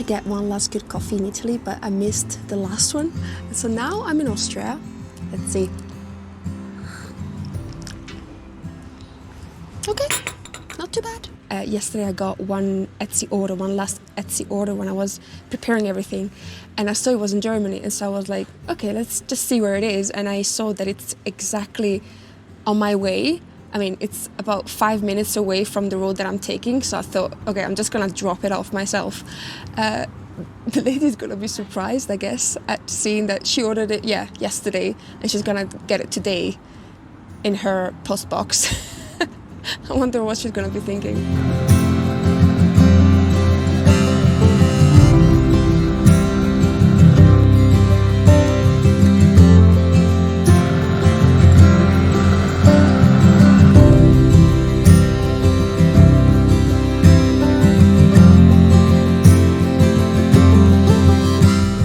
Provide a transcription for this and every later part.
get one last good coffee in Italy, but I missed the last one. So now I'm in Austria. Let's see. Okay, not too bad. Yesterday I got one last Etsy order when I was preparing everything, and I saw it was in Germany, and so I was like, okay, let's just see where it is, and I saw that it's exactly on my way. I mean, it's about 5 minutes away from the road that I'm taking, so I thought, okay, I'm just gonna drop it off myself. The lady's gonna be surprised, I guess, at seeing that she ordered it, yesterday, and she's gonna get it today in her post box. I wonder what she's gonna be thinking.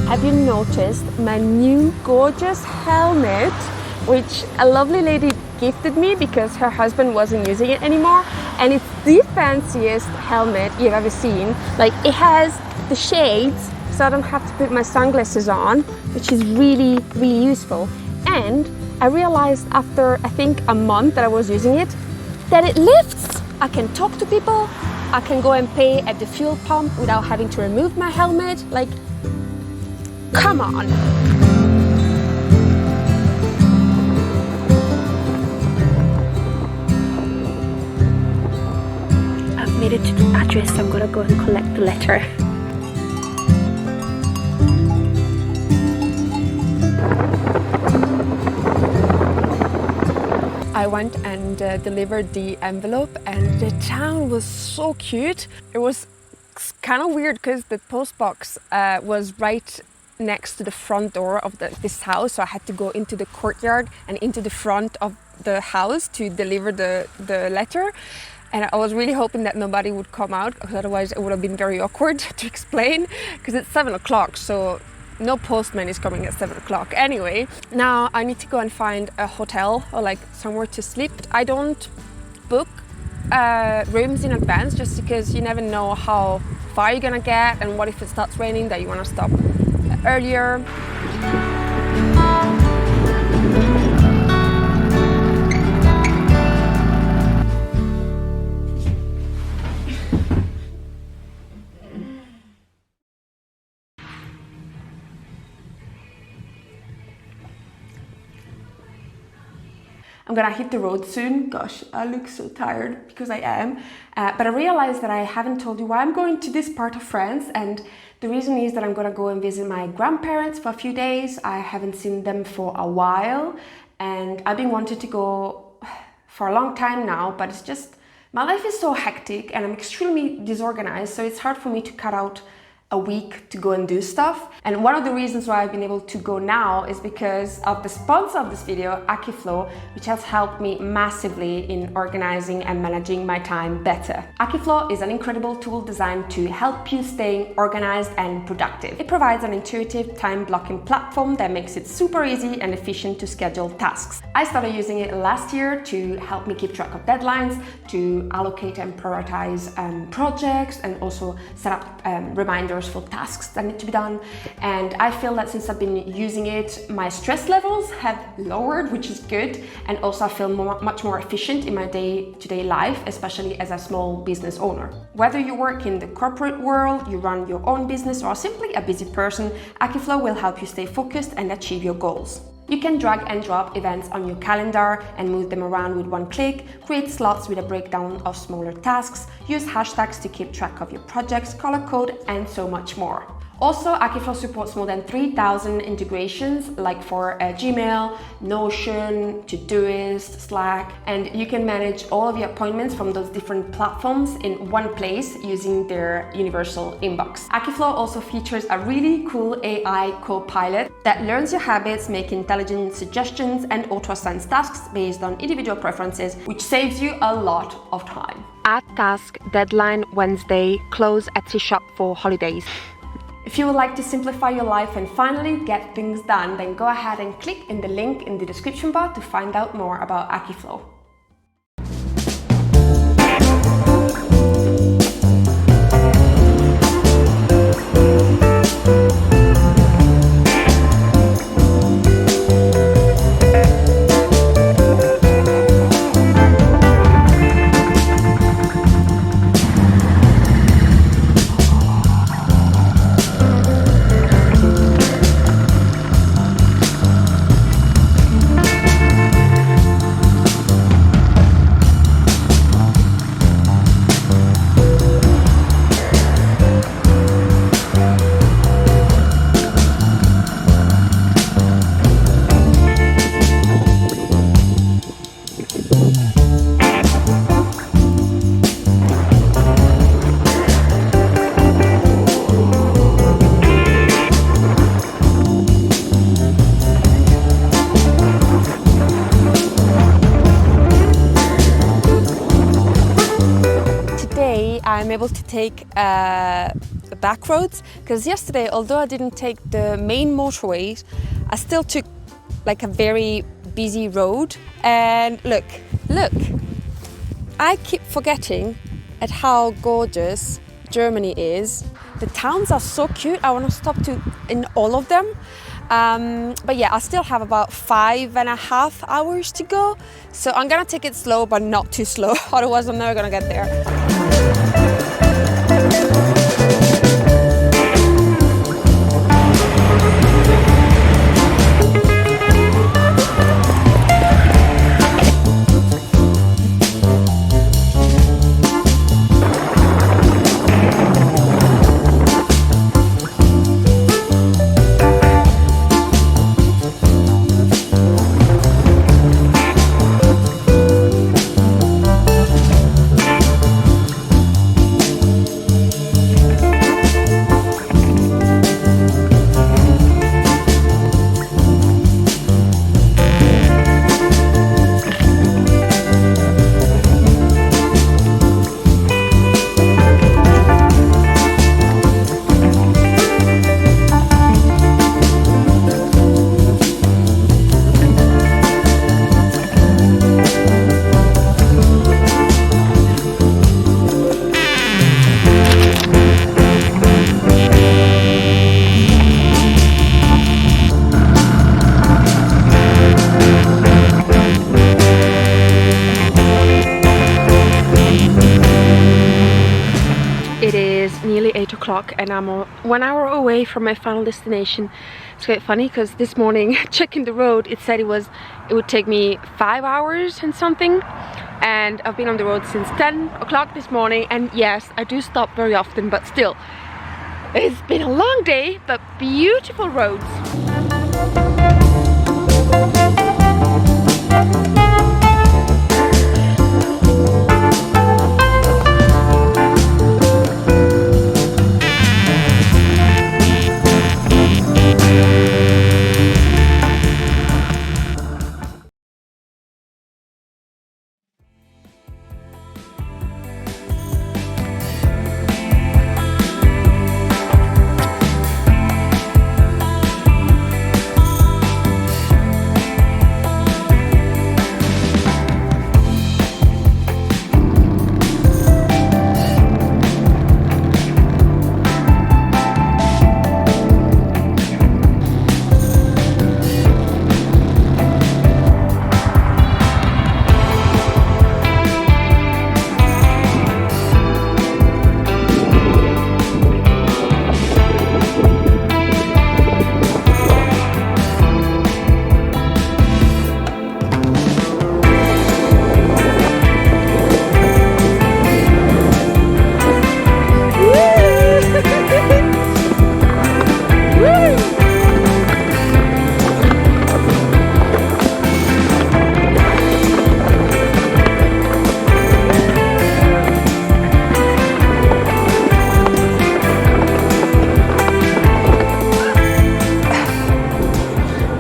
Have you noticed my new gorgeous helmet, which a lovely lady gifted me because her husband wasn't using it anymore, and it's the fanciest helmet you've ever seen. Like, it has the shades, so I don't have to put my sunglasses on, which is really, really useful. And I realized after, I think, a month that I was using it, that it lifts. I can talk to people, I can go and pay at the fuel pump without having to remove my helmet. Like, come on. I've made it to the address, so I'm gonna go and collect the letter. I went and delivered the envelope, and the town was so cute. It was kind of weird because the post box was right next to the front door of this house, so I had to go into the courtyard and into the front of the house to deliver the letter. And I was really hoping that nobody would come out, because otherwise it would have been very awkward to explain, because it's 7 o'clock, so no postman is coming at 7 o'clock. Anyway, now I need to go and find a hotel or like somewhere to sleep. I don't book rooms in advance, just because you never know how far you're gonna get, and what if it starts raining that you wanna stop earlier. I'm gonna hit the road soon. Gosh, I look so tired because I am. But I realized that I haven't told you why I'm going to this part of France, and the reason is that I'm gonna go and visit my grandparents for a few days. I haven't seen them for a while, and I've been wanting to go for a long time now, but it's just, my life is so hectic and I'm extremely disorganized, so it's hard for me to cut out a week to go and do stuff. And one of the reasons why I've been able to go now is because of the sponsor of this video, Akiflow, which has helped me massively in organizing and managing my time better. Akiflow is an incredible tool designed to help you stay organized and productive. It provides an intuitive time blocking platform that makes it super easy and efficient to schedule tasks. I started using it last year to help me keep track of deadlines, to allocate and prioritize projects, and also set up reminders for tasks that need to be done. And I feel that since I've been using it, my stress levels have lowered, which is good. And also I feel much more efficient in my day-to-day life, especially as a small business owner. Whether you work in the corporate world, you run your own business, or simply a busy person, Akiflow will help you stay focused and achieve your goals. You can drag and drop events on your calendar and move them around with one click, create slots with a breakdown of smaller tasks, use hashtags to keep track of your projects, color code, and so much more. Also, Akiflow supports more than 3,000 integrations, like for Gmail, Notion, Todoist, Slack, and you can manage all of your appointments from those different platforms in one place using their universal inbox. Akiflow also features a really cool AI co-pilot that learns your habits, make intelligent suggestions, and auto-assigns tasks based on individual preferences, which saves you a lot of time. Add task, deadline Wednesday, close Etsy shop for holidays. If you would like to simplify your life and finally get things done, then go ahead and click in the link in the description bar to find out more about Akiflow. able to take the back roads, because yesterday, although I didn't take the main motorways, I still took like a very busy road. And look, I keep forgetting at how gorgeous Germany is. The towns are so cute. I want to stop in all of them. But yeah, I still have about 5.5 hours to go. So I'm gonna take it slow, but not too slow. Otherwise, I'm never gonna get there. It is nearly 8 o'clock and I'm 1 hour away from my final destination. It's quite funny because this morning checking the road, it said it would take me 5 hours and something, and I've been on the road since 10 o'clock this morning. And yes, I do stop very often, but still, it's been a long day, but beautiful roads.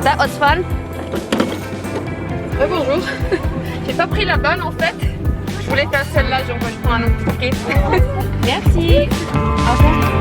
That was fun. Bonjour. J'ai pas pris la bonne en fait. Je voulais faire celle-là, donc je prends un autre ticket. Merci. Au revoir.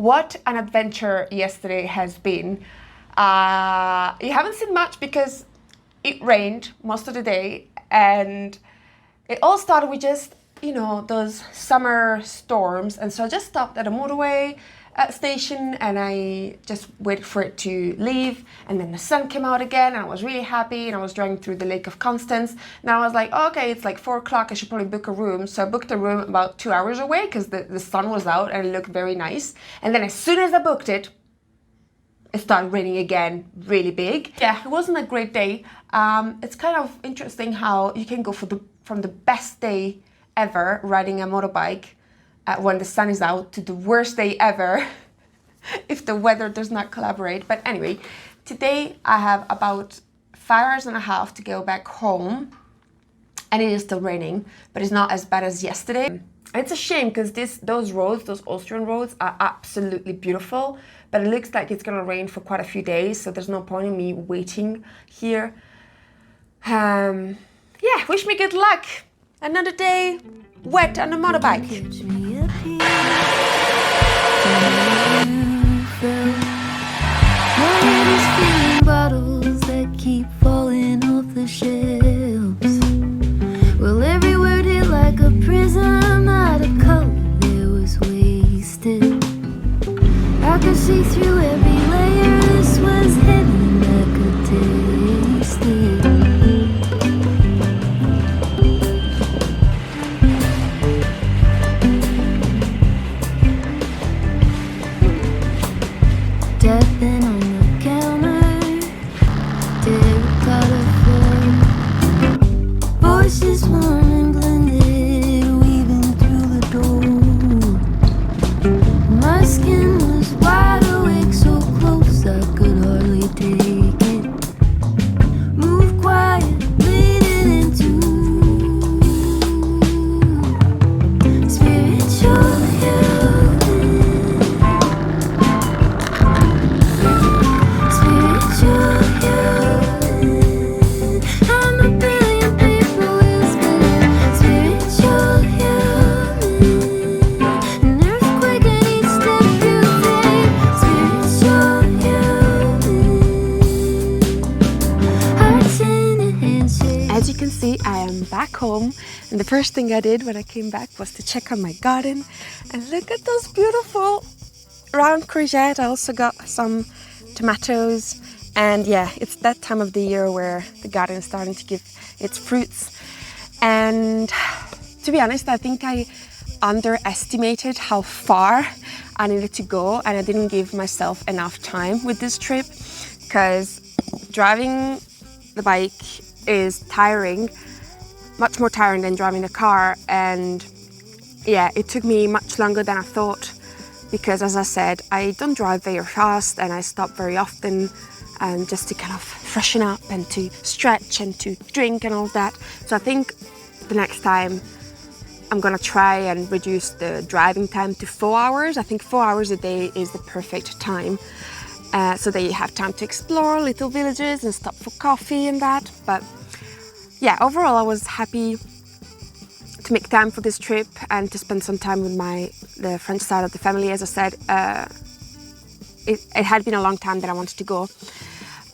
what an adventure yesterday has been. You haven't seen much because it rained most of the day, and it all started with just, you know, those summer storms. And so I just stopped at a motorway station and I just waited for it to leave, and then the sun came out again and I was really happy, and I was driving through the Lake of Constance. Now I was like, oh, okay, it's like 4 o'clock, I should probably book a room. So I booked a room about 2 hours away because the sun was out and it looked very nice. And then as soon as I booked it, it started raining again, really big. Yeah, it wasn't a great day. It's kind of interesting how you can go from the best day ever riding a motorbike when the sun is out to the worst day ever if the weather does not collaborate. But anyway, today I have about 5.5 hours to go back home, and it is still raining, but it's not as bad as yesterday. And it's a shame because those roads, those Austrian roads, are absolutely beautiful, but it looks like it's gonna rain for quite a few days, so there's no point in me waiting here. Yeah, wish me good luck. Another day wet on a motorbike. Bottles that keep falling off the shelves. Well, every word hit like a prism, not a color there was wasted. I could see through every layer. This was heaven, I could taste it. Tapping on the counter, terracotta floor. Voices warm and blended, weaving through the door. My skin was wide awake, so close I could hardly take it. Move quiet, leading into spiritual healing. Spiritual healing. I'm a billion people whispering spiritual healing. An earthquake at each step you take. Spiritual healing. Hearts in a handshake. As you can see, I am back home, and the first thing I did when I came back was to check on my garden, and look at those beautiful round courgette. I also got some tomatoes, and yeah, it's that time of the year where the garden is starting to give its fruits. And to be honest, I think I underestimated how far I needed to go, and I didn't give myself enough time with this trip, because driving the bike is tiring, much more tiring than driving the car. And yeah, it took me much longer than I thought, because as I said, I don't drive very fast and I stop very often, just to kind of freshen up and to stretch and to drink and all that. So I think the next time I'm gonna try and reduce the driving time to 4 hours. I think 4 hours a day is the perfect time, so that you have time to explore little villages and stop for coffee and that. But yeah, overall I was happy to make time for this trip and to spend some time with the French side of the family. As I said, it had been a long time that I wanted to go.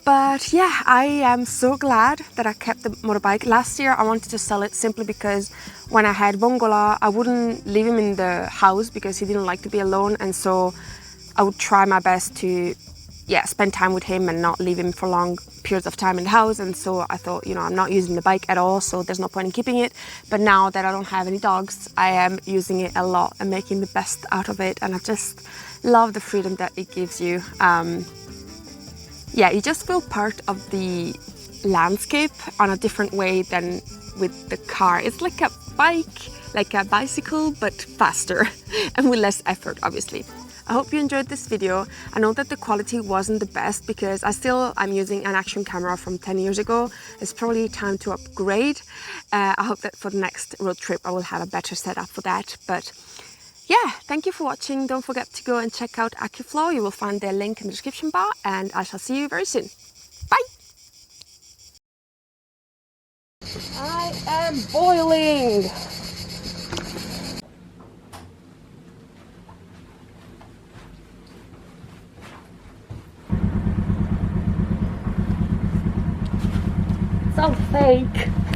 But yeah, I am so glad that I kept the motorbike. Last year I wanted to sell it simply because when I had Vongola, I wouldn't leave him in the house because he didn't like to be alone, and so I would try my best to spend time with him and not leave him for long periods of time in the house. And so I thought, you know, I'm not using the bike at all, so there's no point in keeping it. But now that I don't have any dogs, I am using it a lot and making the best out of it, and I just love the freedom that it gives you. You just feel part of the landscape on a different way than with the car. It's like a bike, like a bicycle, but faster and with less effort, obviously. I hope you enjoyed this video. I know that the quality wasn't the best because I'm using an action camera from 10 years ago. It's probably time to upgrade. I hope that for the next road trip I will have a better setup for that. But yeah, thank you for watching. Don't forget to go and check out Acuflow. You will find their link in the description bar, and I shall see you very soon. Bye! I am boiling! so fake.